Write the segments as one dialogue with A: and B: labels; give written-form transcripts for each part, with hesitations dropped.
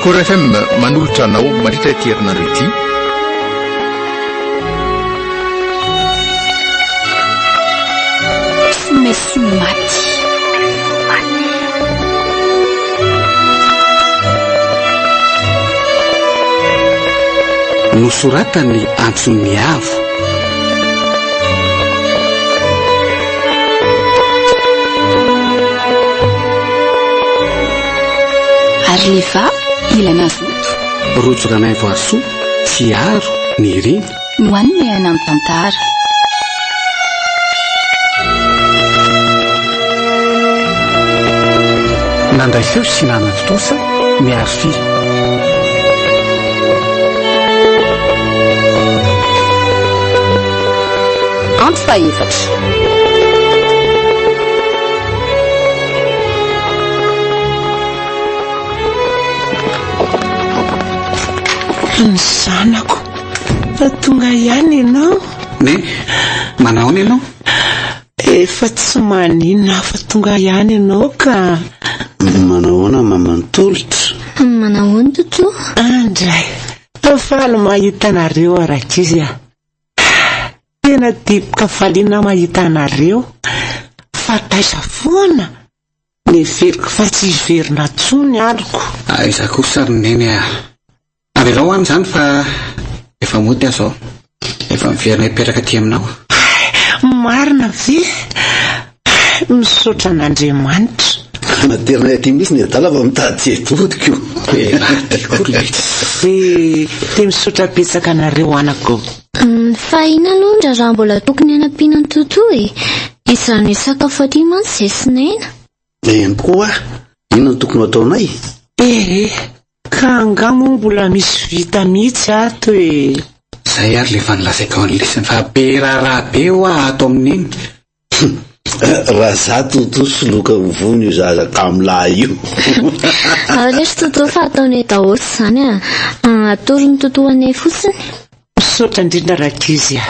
A: Kora FM manolotra anao mandritra ity herinandro ity.
B: Somaiso Maty.
C: Nosoratany Antsony avo.
B: Ary leva ilana zoto.
C: Rojo ranay voasoa tsy aro ny reny.
B: Nohaniny amin'ny Tantara.
C: Nandray feo sy nanatotosa miaro fi.
B: Andro fa efatra.
D: Ny zanako tonga ihany ianao.
C: Ne manao ny ianao?
D: Efa tsy maninona fa tonga ihany ianao ka
C: manahoana mamantolotra.
B: Manahoana toto?
D: Andray faly mahita anareo arakizy a. Tena dipoka faliana mahita anareo fa taiza foana neveriko fa tsy hiverina tsony aliko.
C: Aiza kosa ry neny a. Avelao any zany fa efa mody azo ao. Efa miverina hipetraka aty aminao.
D: Marina ve misaotra an'Andriamanitra.
E: Materina aty misy ny adala fa mitady vodiko.
D: Te misaotra betsaka anareo anako.
B: Fa ina aloha raha mbola tokony hanampiana ny toto izany sakafo aty mantsy izay sinaina.
E: Eny koa inona no tokony ataonay?
D: Ka angamo mbola misy vita mihitsy ato
C: Zay ary lefa nilazaiko ao lesiny fa be raha be ho ato amin'iny.
E: Raha zato soloka vony io zaza kamlahy io.
B: Lesy toto fa ataonay daholo zany atory ny totoanay fotsiny.
D: Misaotra indrindra rakizy a.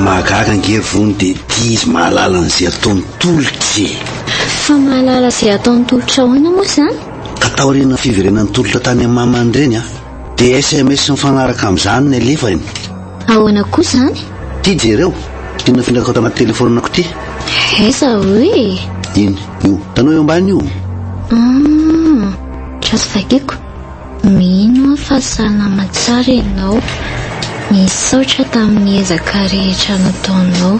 E: Mahagaga nge vony de tia izy mahalala an'izay ataony tolotra.
B: Fa mahalala izay ataony tolotra ahoana moa zany?
E: Ka taoriana fiverenan'ny tolotra tany amin'ny mamany reny de SMS mifanaraka amin'izany ny alefany.
B: Ahoana koa zany?
E: Ty jereo inona finakao tanaty telefonako ty?
B: Eza hoe?
E: Ino io tanao eo ambany io?
B: Trazo vakiko. Mino fa salama tsara ianao. Misaotra tamin'ny ezaka rehetra nataonao.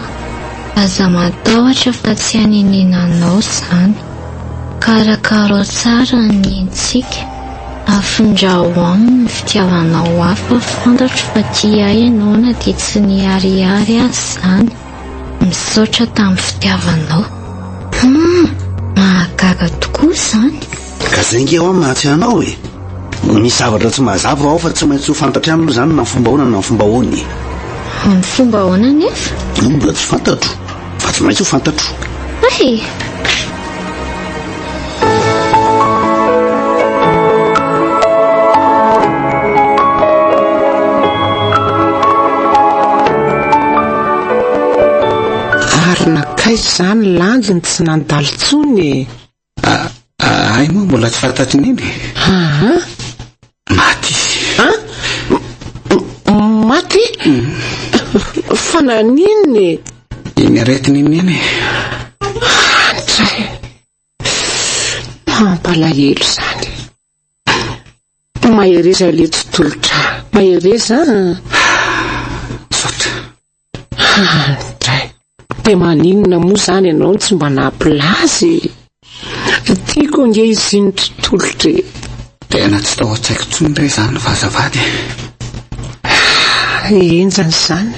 B: Aza matahotra fa tsy haninenanao zany. Karakaro tsara ny intsika. Afindraho aminy ny fitiavanao hafa fantatro fa tia ianao na dia tsy niariary azy zany. Misaotra tamin'ny fitiavanao. Mahagaga tokoa zany.
E: Ka zay nge ao mahatsy anao misy zavatra tsy mazava ao fa tsy maintsy ho fantatra aminy zany na fomba hoana na fomba hoany.
B: Ny fomba hoana nefa?
E: Mbola tsy fantatro fa tsy maintsy ho fantatro.
D: Arinakay zany lanjiny tsy nandalo tsony.
C: Ay moa mbola tsy fantatry neny. Maty.
D: Maty? Fa naniny?
C: Iny aretin'iny eny.
D: Andray mampalahelo zany. Mahereza le tolotra. Mahereza
C: Saotra.
D: Andray de maninona moa zany ianao tsy mba naplazy. Tiako nge izy ny tolotra.
C: Tena tsy tao an-tsaiko tsony re zany vazavady.
D: Enjany zany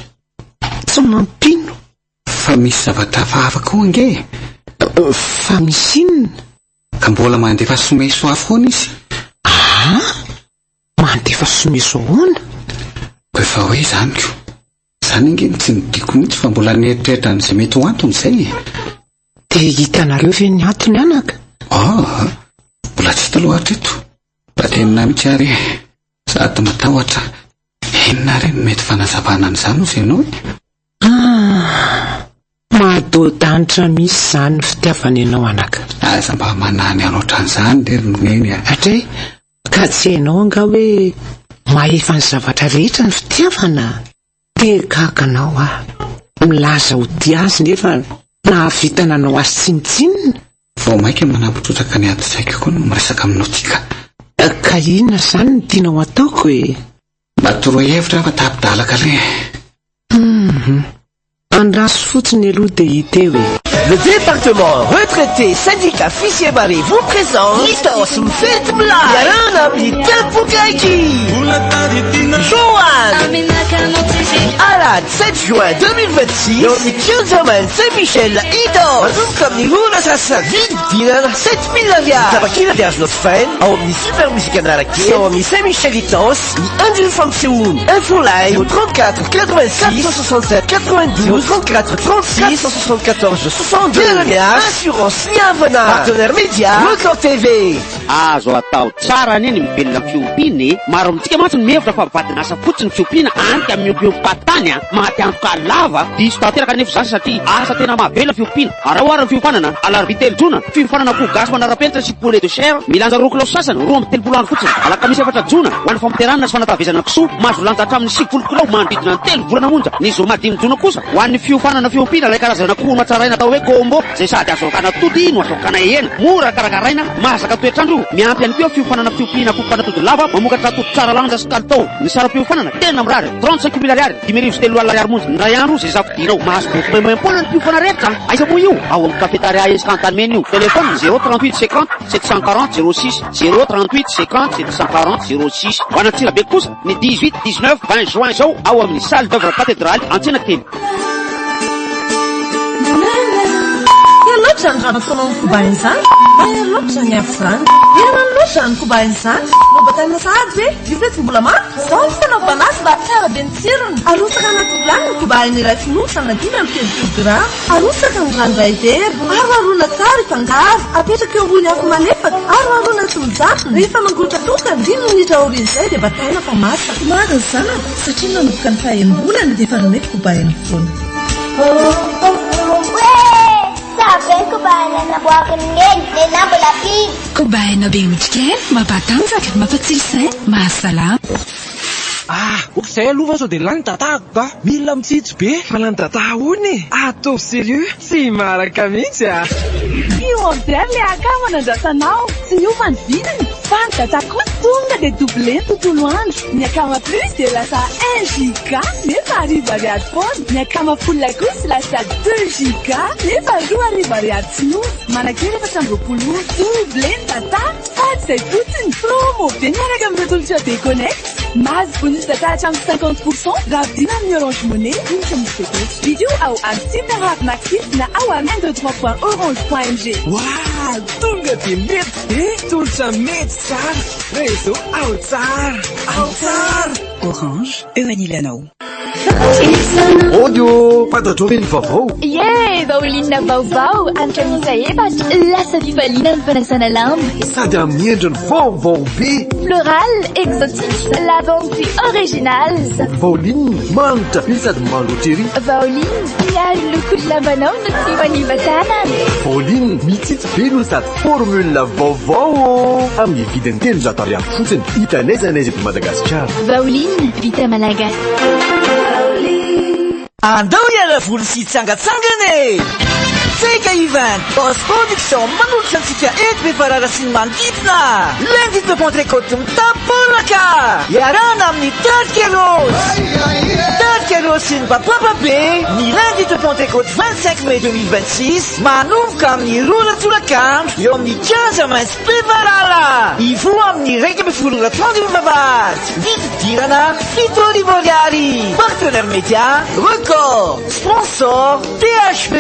D: tsy mampino.
C: Fa misy zavatra hafa koa nge.
D: Fa misy inona?
C: Ka mbola mandefa Somaiso afoana izy.
D: Mandefa Somaiso ahoana?
C: Ko efa hoe zany ko. Zany nge tsy nidiko mihitsy fa mbola nieritreritra n'izay mety ho antony zay.
D: De hitanareo ve ny antony anaka?
C: Mbola tsy taloha hatreto. Mba tena mihitsy ary sady matahotra. inona reny mety fanazavana an'izany ozy ianao
D: mahatodanitra misy izany fitiavana ianao anaka
C: aza mba manany anao ohatran'izany leryneny
D: atray ka tsy hainao anga hoe maefa ny zavatra rehetra ny fitiavana tekakanao milaza ho ty azy nefa nahavitana anao azy tsinitsinina
C: vao mainka manampitrotraka ny ady-saiko koa no miresaka aminao tika
D: ka inona zany ny tianao ataoko hoe
C: mba toroa hevitra fa tapidalaka le
D: andraso fotsiny aloha dia hita hoe
F: Le département retraité syndicat Fissier Barré vous présente Itos Mfety Milay Yarana amin'ny Tempokaiki Johan Alad 7 juin 2026 eo amin'ny Tian-jaza Saint-Michel Itos manomboka amin'ny rona sasavidy dinana 7000 ariary zavakila dia azonao faina ao amin'ny super musique anarake ao amin'ny Saint-Michel Itos ny andro fampisehoany infolay au 34 86 67 92 34 36 74 62 assurance niavana partenaire média Record TV
G: azo atao tsara neny mibelona fiompiany maro amintsika mantsy ny mihevitra fa vadinasa fotsiny fiompiana antika miompiompi-patany maty antoka lava diso tanteraka nefa zany satria asa tena mahabelona fiompiana arahoara ny fiompanana alarbi telojona fiompanana ko gasy manara-penitra sy poulet de chair milanja rokilaosy sasany roa amby telopolo andro fotsiny alakamisy efatra jona ho an'ny fampianarana sy fanatavezana kisoa mahazo lanja hatramin'ny 9 kilao manodidina ny 3 volana monja ny zo madimy jona kosa ho an'ny fiompanana fiompiana ilay karazana koho matsaraina atao hoe kombo zay sady azokana tody no azokana hena mora karakaraina mahazaka toetrandro miampy any koa fiompanana fiompiana kompanatody lava mamokatra tody tsara lanja sy kalitao ny sara fiompanana tena mirary 35 ariary 5,3 ariary monja ny ray andro zay zavidinao mahazo boky maimaimpona ny fiompanana rehetra aiza moa io ao amin'ny cafétaria escantalmen io telefone 038 50 740 06 038 50 740 06 ho anatsirabe kosa ny 18 19 20 juin zao ao amin'ny salle d'œuvre cathédrale Antsinakely
H: zany raha nataonao ny kobainy zany loatra zany afo zany ena loatra ny kobainy zany no batana sahady ve ivety mbola mafy zao fitanao banazy mba tsara be ny tsirony arosaka anaty vilany ny kobainy iray finosana 10 arosaka ny ranoray very aroarona tsara ifangaro apetraka eo ambony afo malefaka aroarona tsy mijatona rehefa mangorotra toka 10 minitra aoriny zay dia bataina fa masaka mariny zany satria nanomboka ny fahaenimbolany dia faranety kobainy foana
I: kobaina be mitrikely mampatanjaka mampatsilo saina mahasalama
J: okizay aloha sao dia lany tatahako ka mila mitsitsy be fa lany tataha ony atao sérieux sy maraka mihitsy
K: io amizay le akama nandrasanao tsy niova ny vidiny fa ny tatako tonga dia double ny tontolo andro ny akama plus dia lasa 1 giga nefa ariary foana ny akama full kosa lasa 2 giga nefa 2 ariary tsy nozy manakely efa tramboapolo double ny tata sady zay fotsiny promo be miaraka amin'ny retolotra déconnect mazy bonus data hatramin'ny 50% raha vidina amin'ny Orange Money unika misy vidéo ao amin'ny super app Maty na ao amin'ny 123.orange.mg
J: tonga dia mety be tolotra mety tsara rezo ao tsara
I: Orange eo anilanao
E: audio fantatrao ve ny vaovao
K: vaolinina vaovao anitra misa efatra lasa fifaliana ny fanasana lamba
E: sady amin'ny endriny vaovao be
K: floral exotique lavande originale
E: vaoline manitra be sady malotery
K: vaoline miaro loko lambanao no tsy manivatana
E: vaoline mitsitsy be no sady formule vaovao amin'ny vidiny 300 ariary fotsiny hitanaiza n'aizy eto Madagasikara
K: vaoline vita malagasy
F: andao iala voly sy tsangatsangana tsika ivan Boss Production manolotra antsika eto be farara sy ny manodidina lundi de Pentecôte mitapolaka iarana amin'ny Tarkeros sy ny babababe ny lundi de Pentecôte 25 mai 2026 manomboka amin'ny rola tolakandro eo amin'ny 15 mai Bevarala ivo amin'ny 1,30 vavahady vididirana 7 ariary partenaire média Record sponsor THP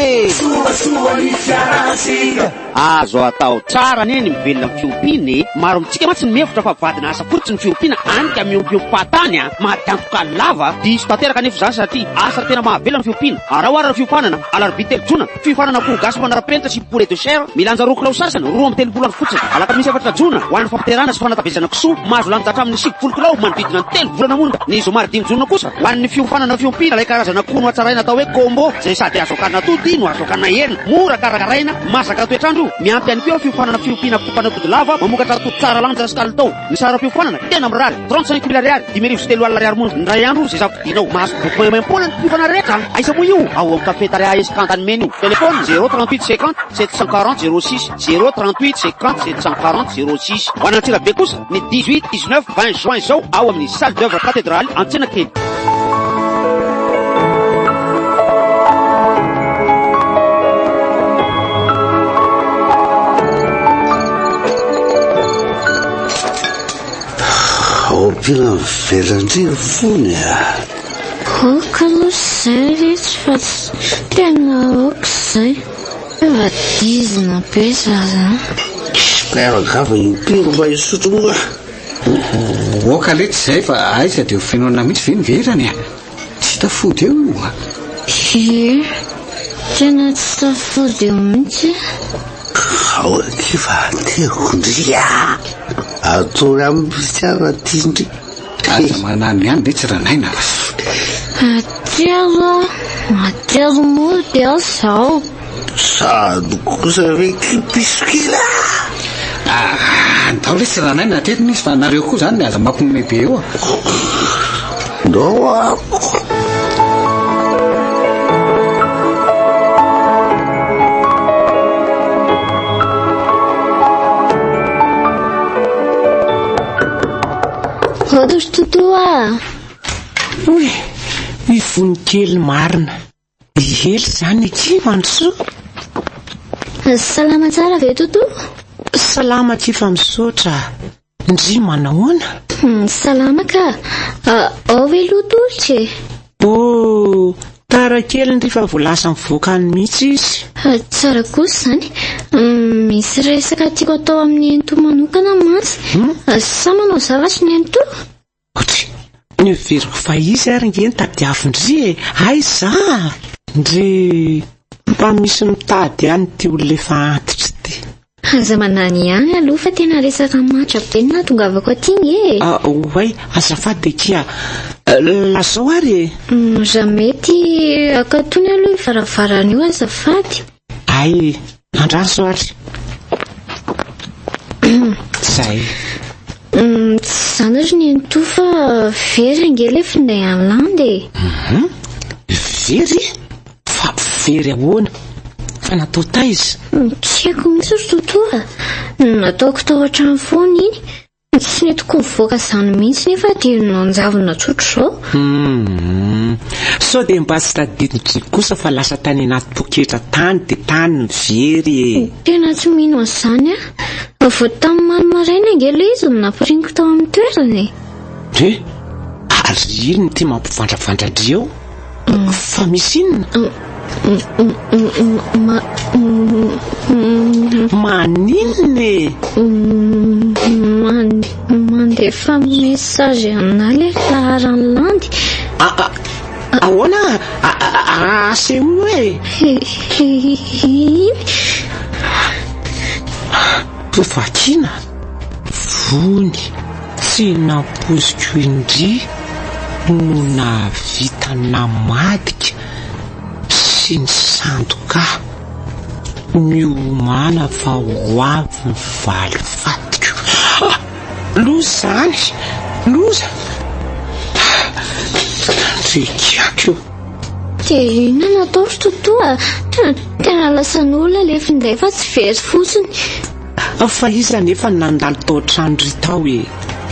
G: azo atao tsara neny mivelona amin'ny fiompiany maro amintsika mantsy ny mevitra fa vadina asa fotsiny fiompiana anika miompiom-pahatany maty antoka lava diso tanteraka nefa zany satria asa tena mahavelona fiompiana arahoarana fiofanana alarobia telojona fiofanana koho gasy manara-penitra sy poulet de chair milanja rokolao sasany 2 volana fotsiny alakamisy 4 jona ho an'ny fampiterana sy fanatavezana kisoa mahazo lanja hatramin'ny 9 kilao manodidina ny 3 volana monja ny zoma 5 jona kosa ho an'ny fiofanana fiompiana ilay karazana kono atsaraina atao hoe combo zay sady azo akanina tody no azo akanina herina mora karakaraina masaka toetrandro miampy any koa fiofanana fiompiana pompanatody lava mamokatra tody tsara lanja sy kalitao ny sara fiofanana tena mirary 35 000 ariary 5 ariary monja ny ray andro zay zavidinao mahazo bokomaimpona ny fiofana rehetra aisa moa io ao amin'ny kafetaria escantany menu telefone 038 50 740 06 038 50 740 06 ho an'Antsirabe kosa ny 18 19 20 juin zao ao amin'ny salle d'œuvre cathédrale Antsenakely.
L: Pila velandriro fony
B: Kalosay rehetra fa tena okizay vadizina be zaza
L: spiaragava impiro mba isotro moa
C: oka lety zay fa aiza dia ho fenoana mihitsy ve niverany tsy tafody eo
B: tena tsy tafody eo mihitsy
L: ao kiva tekondria atory amin'ny fitiavana tindry
C: aza manany ihany le tsy ranaina
B: atialo moa dia zao
L: sady kosa ve kipiskila
C: andao le tsy ranaina tetiny izy fa nareo koa zany aza mampinome be eo
L: ndao ako
B: Ohatry totoa
D: oe ivonikely marina ihely zany ekivandrosoa
B: salama tsara ve toto
D: salama kifa misotra ndry manahoana
B: salama ka ao ve lotolotry
D: tara kely ndry fa voalasa mivoaka ny mihitsy izy
B: tsara kosa zany misy resaka tiako atao amin'ny ento manokana mantsy sa manao zavatry ny ento
D: ny veriko fa izy ary ngeny tadiavindry aiza ndry mba misy mitady any ty olona efa antitra ty
B: aza manany ihany aloha fa tena resaka matra be na tongavako aty
D: oay azafady kia lazao ary
B: mety akatony aloha ivaravarana io azafady
D: ay andraso ary zay
B: zany ry ny ento fa very angely finday anlandy
D: very fa very ahoana fa natao taiza
B: tiako mihitsy ry totoa nataoko tao an-trano foana iny tsy netiko mivoaka zany mihitsy nefa dia nanjavona tsotro zao
D: sao dia mba tsy tadidiny kosa fa lasa tany anaty poketra tany dia tany mivery
B: tena tsy mino an'izany vao tamin'ny manomaraina angela izy nampirigniko tao amin'ny toerany
D: ary ino ty mampivandravandradreo fa misy inona maninone
B: mandefa message ana le laharany landy
D: ahoana ase hoe vakina vony tsy napoziko indry no navita namadika sy ny sandoka miomana fa ho avy ny valy fatiko loza zany loza ndrekiako
B: dia ina natao ry totoa tena lasan'olona le finday fa tsy very fotsiny
D: fa iza nefa nandalo tao an-trano tao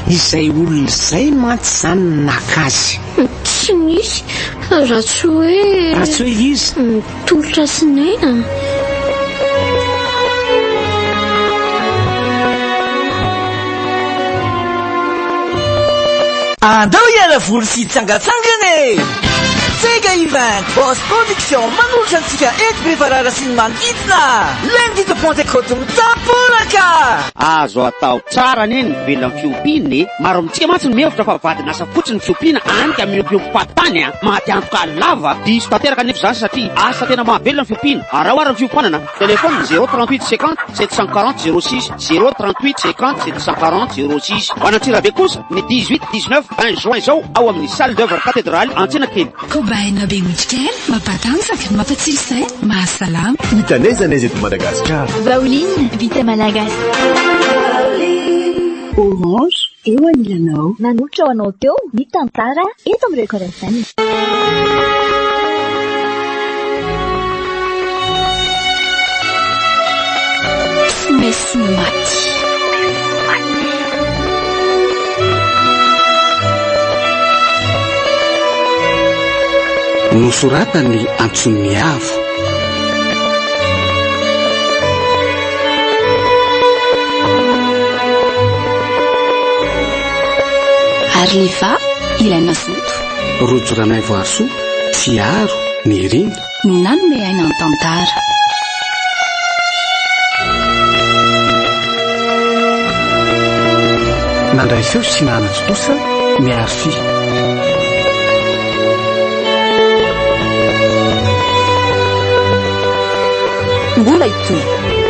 D: izay olona izay mantsy zany nakazy
B: tsy misy ratsy hoe
D: izy
B: tolotra sinaina
F: andao iala voly sy hitsangatsangana tsika event Boss Production manolotra antsika eto be farara sy ny manodidina lundi de Pentecôte mitapolaka
G: azo atao tsara neny velona fiompiany maro amintsika mantsy ny mihevitra fa vadinasa fotsiny fiompiana anyka miompiom-patany maty antoka lava diso tanteraka nefa zany satria asa tena mahavelona ny fiompiana arahoara ny fiompanana telefony 038 50 740 06 038 50 740 06 hoanantsirabe kosa ny 18 19 20 juin zao ao amin'ny salle d'œuvre cathédrale antsinakely
I: kobaina be otrikely mampatanjaka mampatsilo say mahasalama
E: hitanezanaiza eto Madagasikara
B: baoline vita malagasy
I: orange eo anilanao
B: nanotra ho anao teo ny tantara eto amin'ny rekoratsany Somaiso Maty
C: nosoratany antsony avo
I: ary lefa ilaina zoto
C: rojo ranay voasoa fiaro ny riny
I: no nanome aina ny tantara
C: nandray feo sinanazy kosa miaro fi
I: mbola itoy